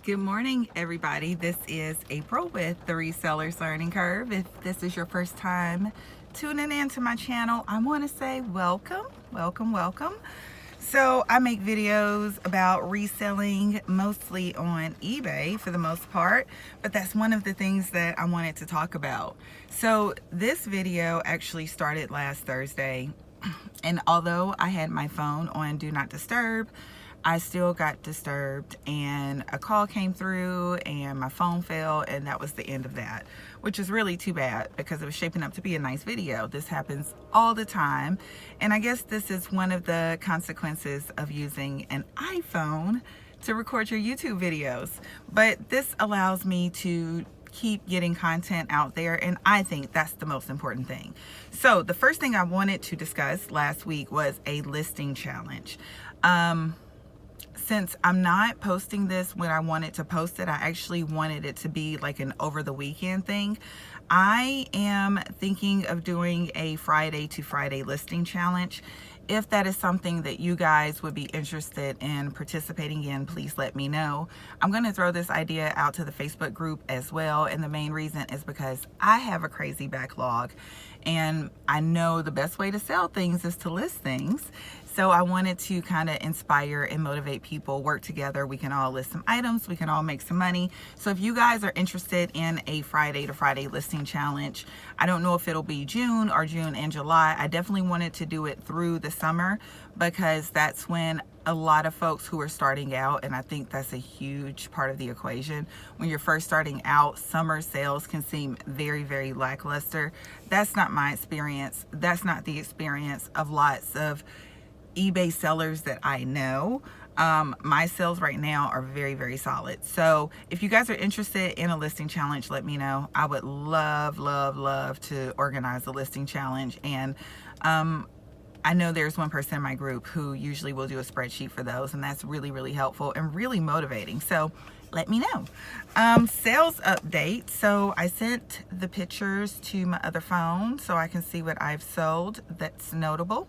Good morning, everybody. This is April with the Resellers Learning Curve. If this is your first time tuning into my channel, I want to say welcome. So I make videos about reselling mostly on eBay for the most part, but that's one of the things that I wanted to talk about. So this video actually started last Thursday, and although I had my phone on Do Not Disturb, I still got disturbed and a call came through and my phone fell, and that was the end of that, which is really too bad because it was shaping up to be a nice video. This happens all the time, and I guess this is one of the consequences of using an iPhone to record your YouTube videos. But this allows me to keep getting content out there, and I think that's the most important thing. So the first thing I wanted to discuss last week was a listing challenge. Since I'm not posting this when I wanted to post it, I actually wanted it to be like an over the weekend thing. I am thinking of doing a Friday to Friday listing challenge. If that is something that you guys would be interested in participating in, please let me know. I'm going to throw this idea out to the Facebook group as well, and the main reason is because I have a crazy backlog, and I know the best way to sell things is to list things. So I wanted to kind of inspire and motivate people, work together. We can all list some items, we can all make some money. So if you guys are interested in a Friday to Friday listing challenge, I don't know if it'll be June or June and July. I definitely wanted to do it through the summer because that's when a lot of folks who are starting out, and I think that's a huge part of the equation. When you're first starting out, summer sales can seem very, very lackluster. That's not my experience. That's not the experience of lots of eBay sellers that I know. My sales right now are very, very solid. So if you guys are interested in a listing challenge, let me know. I would love to organize a listing challenge. And I know there's one person in my group who usually will do a spreadsheet for those, and that's really, really helpful and really motivating. So let me know. Sales update. So I sent the pictures to my other phone so I can see what I've sold that's notable.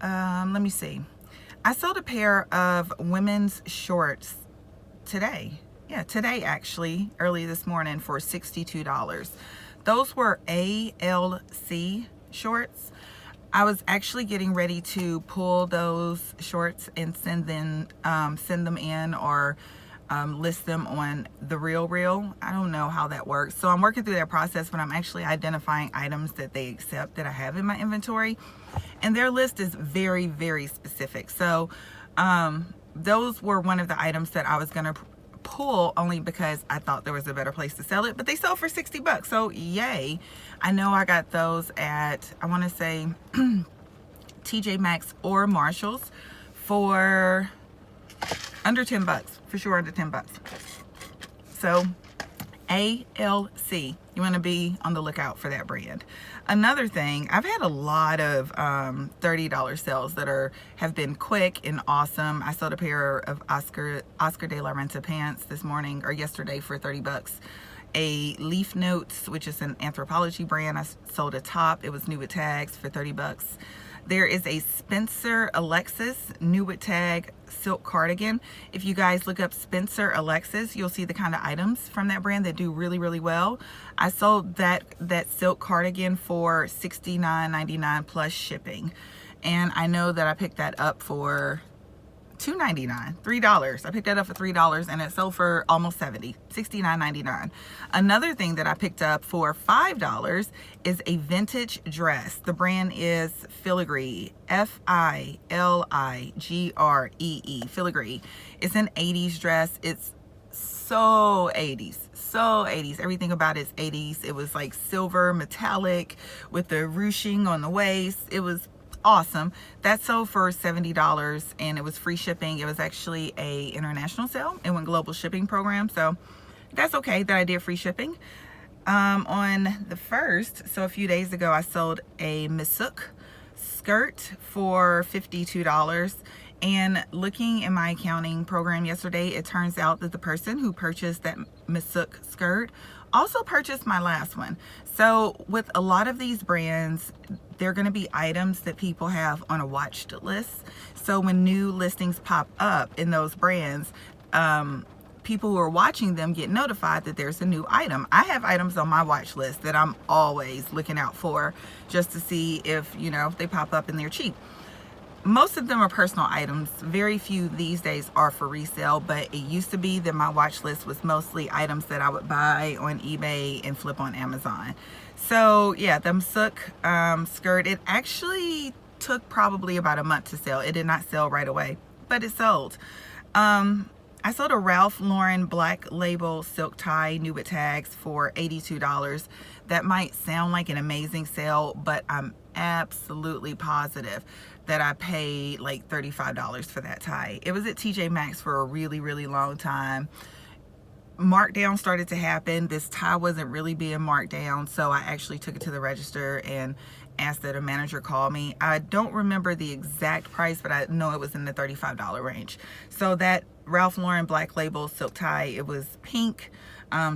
Let me see. I sold a pair of women's shorts today. Yeah, today actually, early this morning for $62. Those were ALC shorts. I was actually getting ready to pull those shorts and send them in, or list them on the Real. I don't know how that works. So I'm working through that process, but I'm actually identifying items that they accept that I have in my inventory. And their list is very, very specific. So those were one of the items that I was going to pull only because I thought there was a better place to sell it. But they sold for $60. So yay. I know I got those at, I want to say, TJ Maxx or Marshall's for under $10. For sure under $10. So ALC, you want to be on the lookout for that brand. Another thing, I've had a lot of $30 sales that have been quick and awesome. I sold a pair of Oscar de la Renta pants this morning or yesterday for $30. A Leaf Notes, which is an Anthropology brand, I sold a top. It was new with tags for $30. There is a Spencer Alexis new with tag silk cardigan. If you guys look up Spencer Alexis, you'll see the kind of items from that brand that do really, really well. I sold that silk cardigan for $69.99 plus shipping. And I know that I picked that up for $2.99, $3. I picked that up for $3 and it sold for almost $70, $69.99. Another thing that I picked up for $5 is a vintage dress. The brand is Filigree, Filigre, Filigree. It's an 80s dress. It's so 80s. Everything about it's 80s. It was like silver metallic with the ruching on the waist. It was awesome. That sold for $70 and it was free shipping. It was actually a international sale. It went global shipping program, so that's okay that I did free shipping. On the 1st, so a few days ago, I sold a Misuk skirt for $52. And looking in my accounting program yesterday, it turns out that the person who purchased that Misuk skirt also purchased my last one. So with a lot of these brands, they're going to be items that people have on a watched list. So when new listings pop up in those brands, people who are watching them get notified that there's a new item. I have items on my watch list that I'm always looking out for just to see if, you know, if they pop up and they're cheap. Most of them are personal items. Very few these days are for resale, but it used to be that my watch list was mostly items that I would buy on eBay and flip on Amazon. So yeah, the Sook skirt, it actually took probably about a month to sell. It did not sell right away, but it sold. I sold a Ralph Lauren black label silk tie new with tags for $82. That might sound like an amazing sale, but I'm absolutely positive that I paid like $35 for that tie. It was at TJ Maxx for a really, really long time. Markdown started to happen. This tie wasn't really being marked down, so I actually took it to the register and asked that a manager call me. I don't remember the exact price, but I know it was in the $35 range. So that Ralph Lauren black label silk tie, it was pink,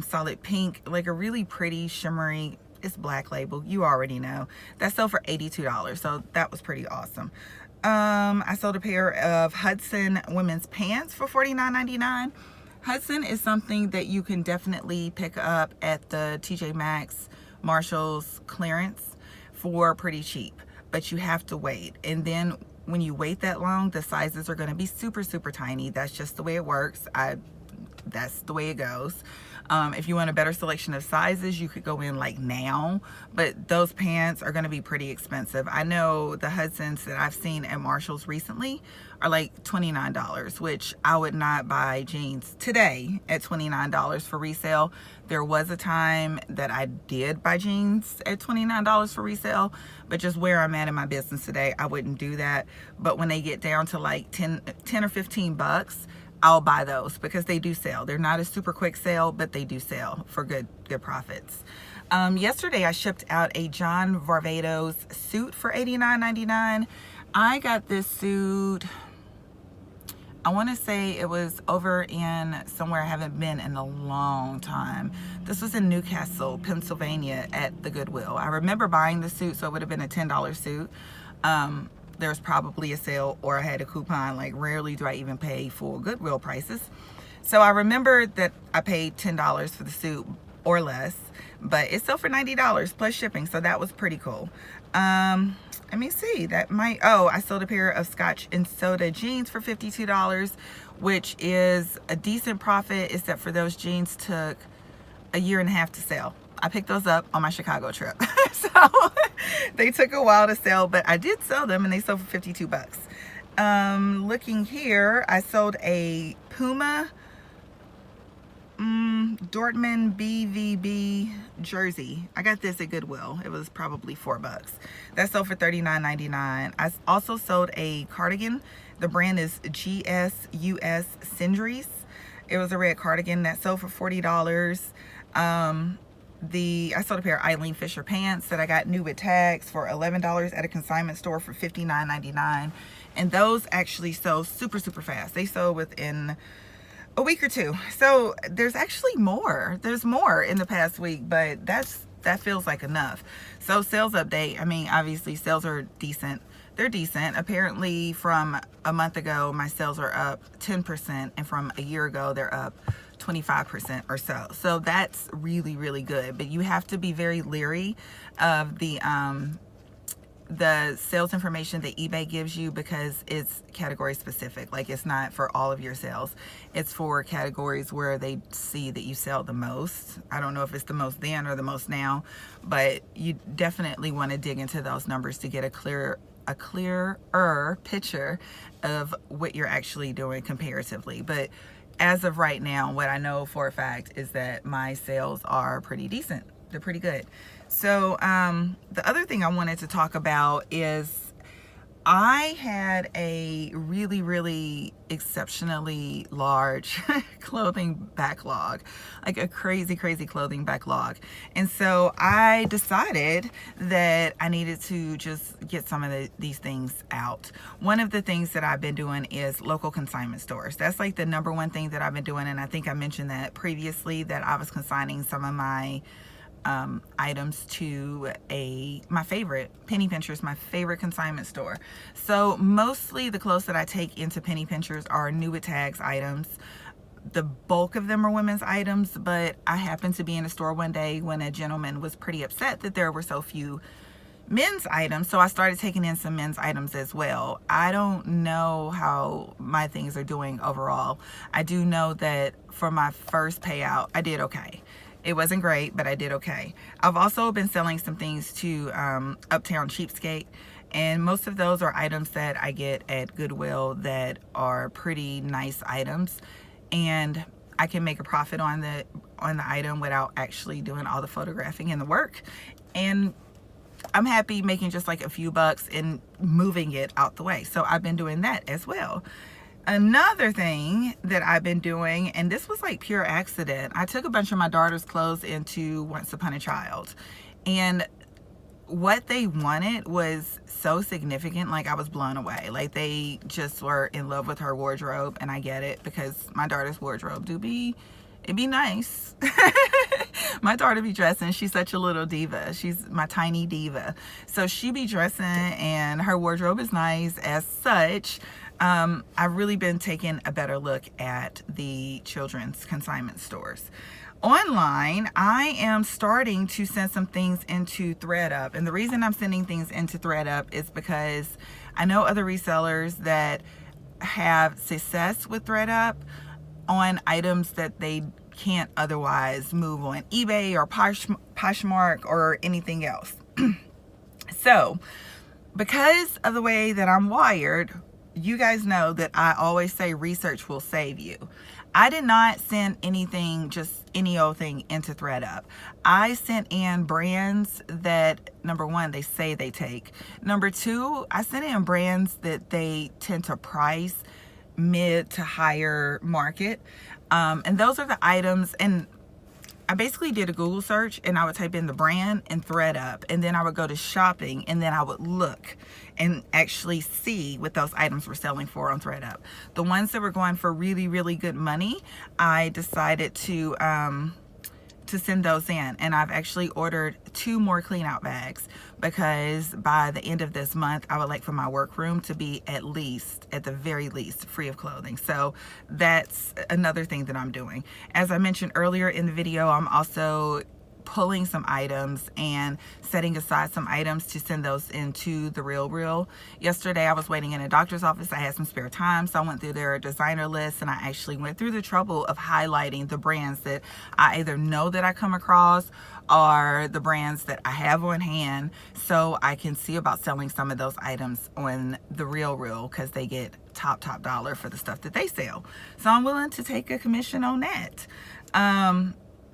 solid pink, like a really pretty shimmery, it's black label, you already know. That sold for $82, so that was pretty awesome. I sold a pair of Hudson women's pants for $49.99. Hudson is something that you can definitely pick up at the TJ Maxx, Marshall's clearance for pretty cheap, but you have to wait. And then when you wait that long, the sizes are going to be super, super tiny. That's just the way it works. That's the way it goes. If you want a better selection of sizes, you could go in like now, but those pants are going to be pretty expensive. I know the Hudsons that I've seen at Marshall's recently are like $29, which I would not buy jeans today at $29 for resale. There was a time that I did buy jeans at $29 for resale, but just where I'm at in my business today, I wouldn't do that. But when they get down to like 10 or 15 bucks, I'll buy those because they do sell. They're not a super quick sale, but they do sell for good profits. Yesterday I shipped out a John Varvatos suit for $89.99. I got this suit, I want to say it was over in somewhere I haven't been in a long time. This was in Newcastle, Pennsylvania at the Goodwill. I remember buying the suit, so it would have been a $10 suit. There's probably a sale or I had a coupon. Like rarely do I even pay full Goodwill prices. So I remember that I paid $10 for the suit or less, but it sold for $90 plus shipping. So that was pretty cool. Let me see, that might, oh, I sold a pair of Scotch and Soda jeans for $52, which is a decent profit, except for those jeans took a year and a half to sell. I picked those up on my Chicago trip. So they took a while to sell, but I did sell them and they sold for 52 bucks. Looking here, I sold a Puma Dortmund BVB jersey. I got this at Goodwill. It was probably $4 bucks. That sold for $39.99. I also sold a cardigan. The brand is GSUS Cindries. It was a red cardigan that sold for $40. I sold a pair of Eileen Fisher pants that I got new with tags for $11 at a consignment store for $59.99. And those actually sold super, super fast. They sold within a week or two. So there's actually more. There's more in the past week, but that feels like enough. So sales update. I mean, obviously sales are decent. They're decent. Apparently from a month ago, my sales are up 10%, and from a year ago, they're up 25% or so. So that's really, really good. But you have to be very leery of the sales information that eBay gives you, because it's category specific. Like, it's not for all of your sales. It's for categories where they see that you sell the most. I don't know if it's the most then or the most now, but you definitely want to dig into those numbers to get a clearer picture of what you're actually doing comparatively. But as of right now, what I know for a fact is that my sales are pretty decent. They're pretty good. So the other thing I wanted to talk about is I had a really, really exceptionally large clothing backlog, like a crazy, crazy clothing backlog. And so I decided that I needed to just get some of these things out. One of the things that I've been doing is local consignment stores. That's like the number one thing that I've been doing. And I think I mentioned that previously, that I was consigning some of my items to my favorite, Penny Pinchers, my favorite consignment store. So mostly the clothes that I take into Penny Pinchers are new with tags items. the bulk of them are women's items, but I happened to be in a store one day when a gentleman was pretty upset that there were so few men's items, so I started taking in some men's items as well. I don't know how my things are doing overall. I do know that for my first payout, I did okay. It wasn't great, but I did okay. I've also been selling some things to Uptown Cheapskate, and most of those are items that I get at Goodwill that are pretty nice items, and I can make a profit on the item without actually doing all the photographing and the work. And I'm happy making just like a few bucks and moving it out the way. So I've been doing that as well. Another thing that I've been doing, and this was like pure accident, I took a bunch of my daughter's clothes into Once Upon a Child, and what they wanted was so significant, like I was blown away. Like they just were in love with her wardrobe, and I get it because my daughter's wardrobe it'd be nice. My daughter be dressing, she's such a little diva. She's my tiny diva. So she be dressing and her wardrobe is nice as such. I've really been taking a better look at the children's consignment stores. Online, I am starting to send some things into ThreadUp. And the reason I'm sending things into ThreadUp is because I know other resellers that have success with ThreadUp on items that they can't otherwise move on eBay or Poshmark or anything else. So, because of the way that I'm wired, you guys know that I always say research will save you. I did not send anything, just any old thing, into ThreadUp. I sent in brands that, number one, they say they take. Number two, I sent in brands that they tend to price mid to higher market. And those are the items, and I basically did a Google search and I would type in the brand and ThreadUp, and then I would go to shopping, and then I would look and actually see what those items were selling for on ThreadUp. The ones that were going for really, really good money, I decided to send those in, and I've actually ordered 2 more clean out bags because by the end of this month I would like for my workroom to be at the very least free of clothing. So that's another thing that I'm doing. As I mentioned earlier in the video, I'm also pulling some items and setting aside some items to send those into the Real. Yesterday I was waiting in a doctor's office. I had some spare time, so I went through their designer list, and I actually went through the trouble of highlighting the brands that I either know that I come across or the brands that I have on hand, so I can see about selling some of those items on the Real because they get top dollar for the stuff that they sell. So I'm willing to take a commission on that.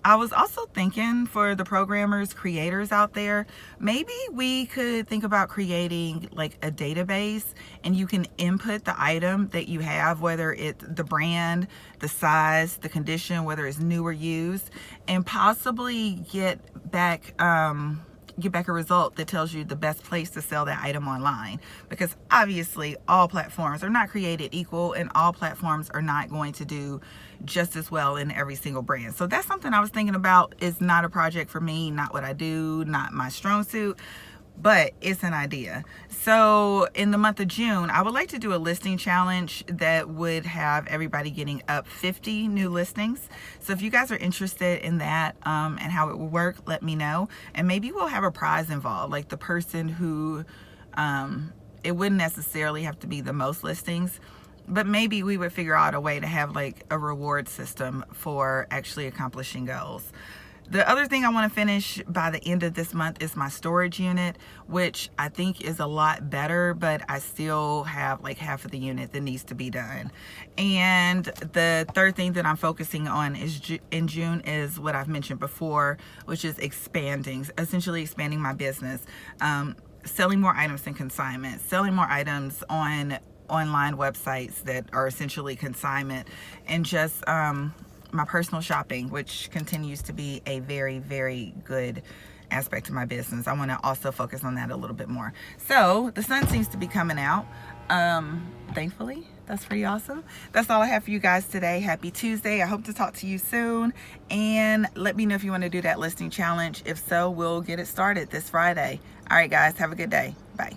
I was also thinking for the programmers, creators out there, maybe we could think about creating like a database, and you can input the item that you have, whether it's the brand, the size, the condition, whether it's new or used, and possibly get back a result that tells you the best place to sell that item online. Because obviously all platforms are not created equal, and all platforms are not going to do just as well in every single brand. So that's something I was thinking about. It's not a project for me, not what I do, not my strong suit, but it's an idea. So in the month of June, I would like to do a listing challenge that would have everybody getting up 50 new listings. So if you guys are interested in that and how it will work, let me know. And maybe we'll have a prize involved, like the person who, it wouldn't necessarily have to be the most listings, but maybe we would figure out a way to have like a reward system for actually accomplishing goals. The other thing I want to finish by the end of this month is my storage unit, which I think is a lot better, but I still have like half of the unit that needs to be done. And the third thing that I'm focusing on is in June is what I've mentioned before, which is essentially expanding my business, selling more items in consignment, selling more items on online websites that are essentially consignment, and just my personal shopping, which continues to be a very, very good aspect of my business. I want to also focus on that a little bit more. So the sun seems to be coming out, thankfully. That's pretty awesome. That's all I have for you guys today. Happy Tuesday. I hope to talk to you soon, and let me know if you want to do that listing challenge. If so, we'll get it started this Friday. All right guys, have a good day. Bye.